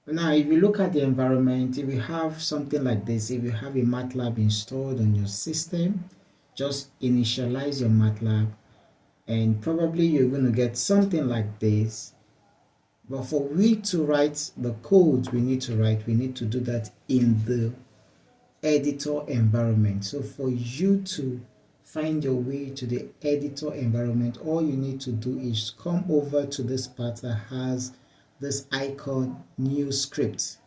Now, if you look at the environment, if you have something like this, if you have a MATLAB installed on your system, just initialize your MATLAB and probably you're going to get something like this. But for we to write the code we need to do that in the editor environment. So for you to find your way to the editor environment, all you need to do is come over to this part that has this icon, new script.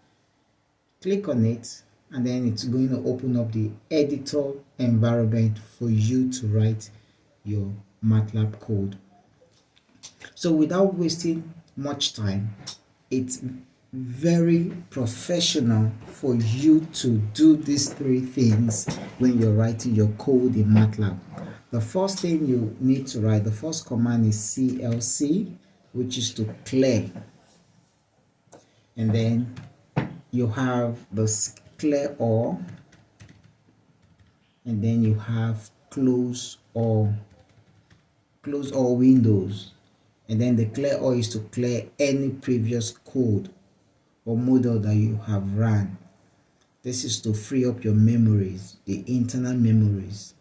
Click on it and then it's going to open up the editor environment for you to write your MATLAB code. So without wasting much time, it's very professional for you to do these three things when you're writing your code in MATLAB. The first thing you need to write, the first command is CLC, which is to clear. And then you have the clear all, and then you have close all windows, and then the clear all is to clear any previous code or model that you have run. This is to free up your memories, the internal memories.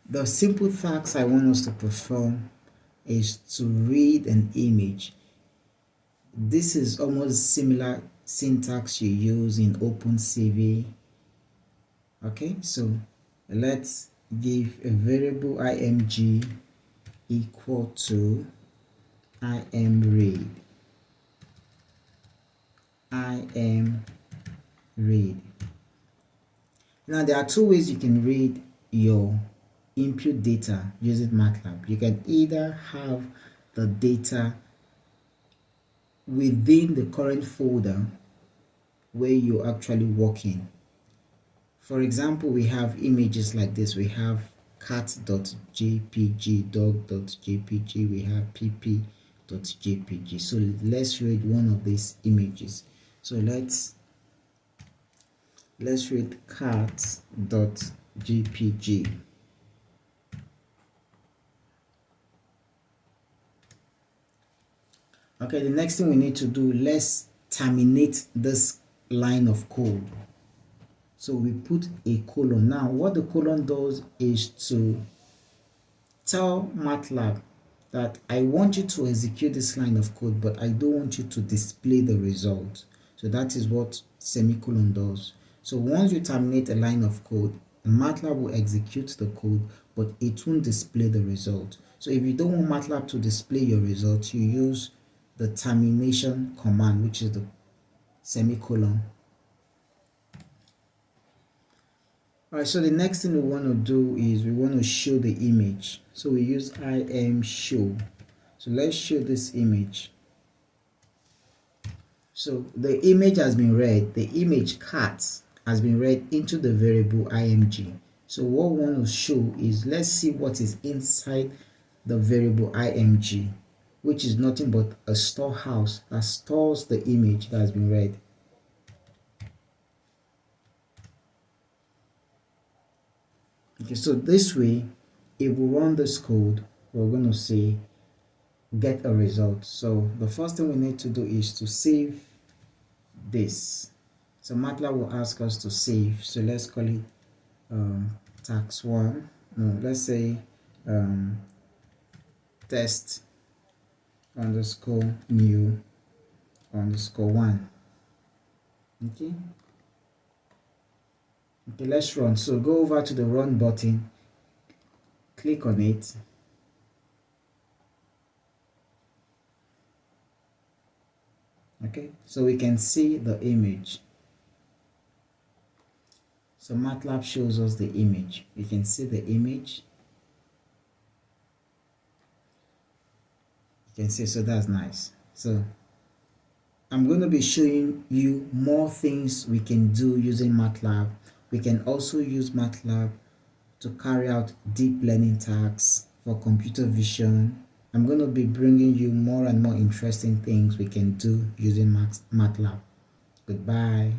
The simple tasks I want us to perform is to read an image. This is almost similar syntax you use in OpenCV. Okay, so let's give a variable img equal to imread. Now there are two ways you can read your input data using MATLAB. You can either have the data within the current folder where you're actually working. For example, we have images like this. We have cat.jpg, dog.jpg, we have pp.jpg. So let's read one of these images. So let's read cat.jpg. Okay, the next thing we need to do, let's terminate this line of code. So we put a colon. Now what the colon does is to tell MATLAB that I want you to execute this line of code, but I don't want you to display the result. So that is what semicolon does. So once you terminate a line of code, MATLAB will execute the code, but it won't display the result. So if you don't want MATLAB to display your result, you use the termination command, which is the semicolon. Alright, so the next thing we want to do is we want to show the image. So we use imShow. So let's show this image. So the image has been read, the image cat has been read into the variable img. So what we want to show is, let's see what is inside the variable img, which is nothing but a storehouse that stores the image that has been read. Okay, so this way, if we run this code, we're going to say get a result. So the first thing we need to do is to save this. So MATLAB will ask us to save. So let's call it tax1. No, let's say test underscore new underscore 1. Okay. Okay, let's run. So go over to the run button, click on it. Okay, so we can see the image. So MATLAB shows us the image. We can see the image. You can see, so that's nice. So I'm going to be showing you more things we can do using MATLAB. We can also use MATLAB to carry out deep learning tasks for computer vision. I'm going to be bringing you more and more interesting things we can do using MATLAB. Goodbye.